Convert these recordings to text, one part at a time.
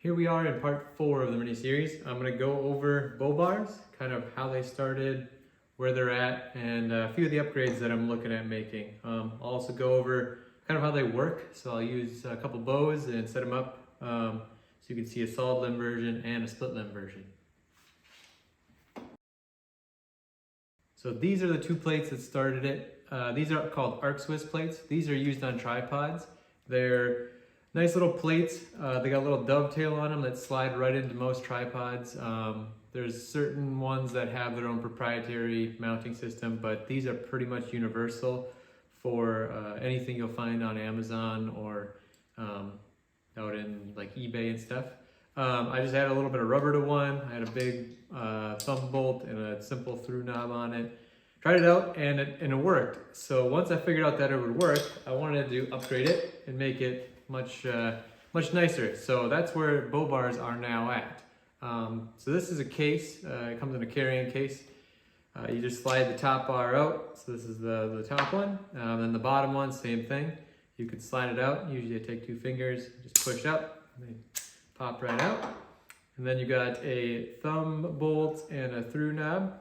Here we are in part 4 of the mini-series. I'm going to go over BowBars, kind of how they started, where they're at, and a few of the upgrades that I'm looking at making. I'll also go over kind of how they work. So I'll use a couple bows and set them up so you can see a solid limb version and a split limb version. So these are the two plates that started it. These are called arc Swiss plates. These are used on tripods. They're nice little plates. They got a little dovetail on them that slide right into most tripods. There's certain ones that have their own proprietary mounting system, but these are pretty much universal for anything you'll find on Amazon or out in like eBay and stuff. I just added a little bit of rubber to one. I had a big thumb bolt and a simple through knob on it. Tried it out and it worked. So once I figured out that it would work, I wanted to upgrade it and make it much nicer. So that's where BowBars are now at. So this is a case. It comes in a carrying case. You just slide the top bar out. So this is the top one. Then the bottom one, same thing. You could slide it out. Usually I take 2 fingers, just push up, and they pop right out. And then you got a thumb bolt and a through knob.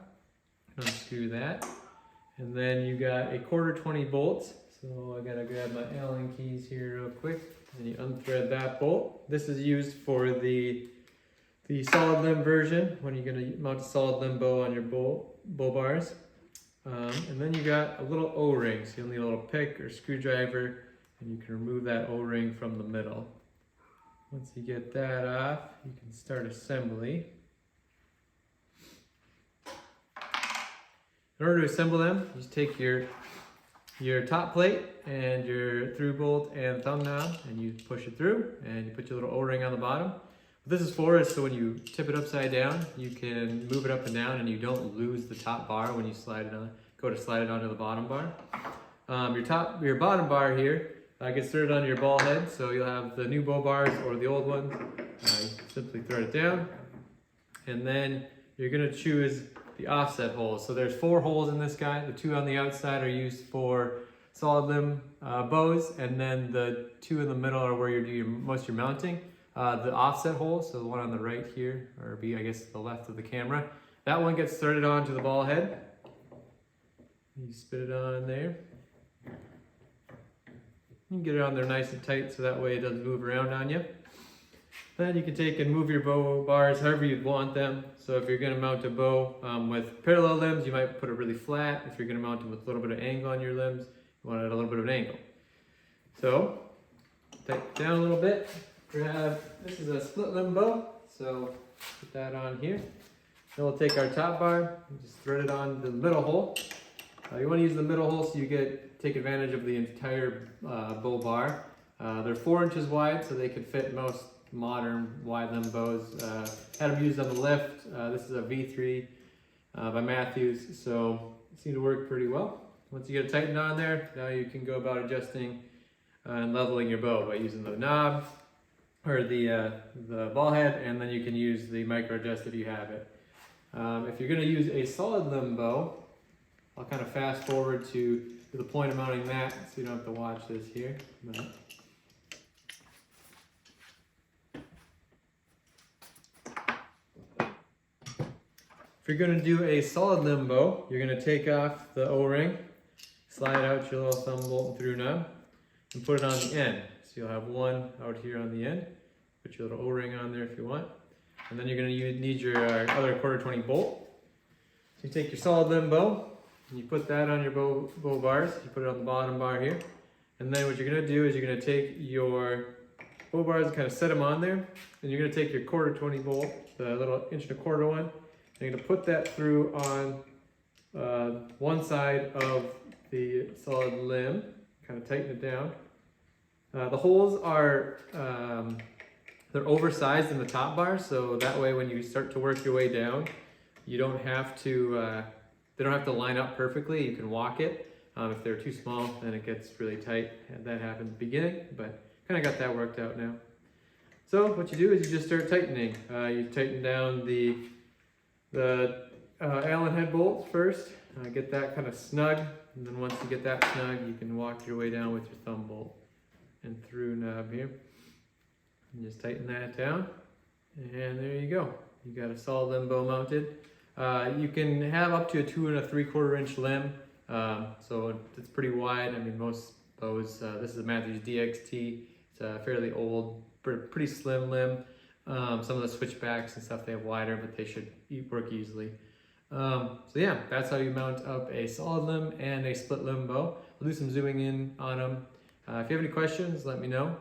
Unscrew that. And then you got a 1/4-20 bolts. So I gotta grab my Allen keys here real quick. And you unthread that bolt. This is used for the solid limb version when you're gonna mount a solid limb bow on your BowBars. And then you got a little O-ring. So you'll need a little pick or screwdriver, and you can remove that O-ring from the middle. Once you get that off, you can start assembly. In order to assemble them, you just take your top plate and your through bolt and thumb knob, and you push it through, and you put your little O-ring on the bottom. What this is for is so when you tip it upside down, you can move it up and down, and you don't lose the top bar when you slide it on. Go to slide it onto the bottom bar. Your bottom bar here gets threaded onto your ball head, so you'll have the new BowBars or the old ones. You simply thread it down, and then you're gonna choose the offset holes. So there's 4 holes in this guy. The 2 on the outside are used for solid limb bows, and then the 2 in the middle are where you do most of your mounting. The offset hole, so the one on the right here, or I guess the left of the camera, that one gets threaded onto the ball head. You spit it on there. You can get it on there nice and tight so that way it doesn't move around on you. Then you can take and move your BowBars however you'd want them. So if you're going to mount a bow with parallel limbs, you might put it really flat. If you're going to mount it with a little bit of angle on your limbs, you want it at a little bit of an angle. So take it down a little bit. This is a split limb bow, so put that on here. Then we'll take our top bar and just thread it on the middle hole. You want to use the middle hole so you take advantage of the entire BowBar. They're 4 inches wide, so they could fit most modern wide limb bows. Had them used on the lift. This is a V3 by Matthews, so it seemed to work pretty well. Once you get it tightened on there, now you can go about adjusting and leveling your bow by using the knob or the ball head, and then you can use the micro adjust if you have it. If you're going to use a solid limb bow, I'll kind of fast forward to the point of mounting that, so you don't have to watch this here. But if you're going to do a solid limb bow, you're going to take off the O-ring, slide out your little thumb bolt and through knob, and put it on the end. So you'll have one out here on the end. Put your little O-ring on there if you want. And then you're going to need your other 1/4-20 bolt. So you take your solid limb bow, and you put that on your BowBars. You put it on the bottom bar here. And then what you're going to do is you're going to take your BowBars and kind of set them on there. And you're going to take your 1/4-20 bolt, the little 1.25 one, and you're going to put that through on one side of the solid limb, kind of tighten it down. The holes are, they're oversized in the top bar, so that way when you start to work your way down, you don't have to, they don't have to line up perfectly. You can walk it. If they're too small, then it gets really tight. And that happened at the beginning, but kind of got that worked out now. So what you do is you just start tightening. You tighten down the Allen head bolt first. Get that kind of snug, and then once you get that snug, you can walk your way down with your thumb bolt and through knob here. And just tighten that down. And there you go. You got a solid limb bow mounted. You can have up to a 2 3/4 inch limb, so it's pretty wide. I mean, most bows, this is a Matthews DXT. It's a fairly old, pretty slim limb. Some of the switchbacks and stuff, they have wider, but they should work easily. So yeah, that's how you mount up a solid limb and a split limb bow. We'll do some zooming in on them. If you have any questions, let me know.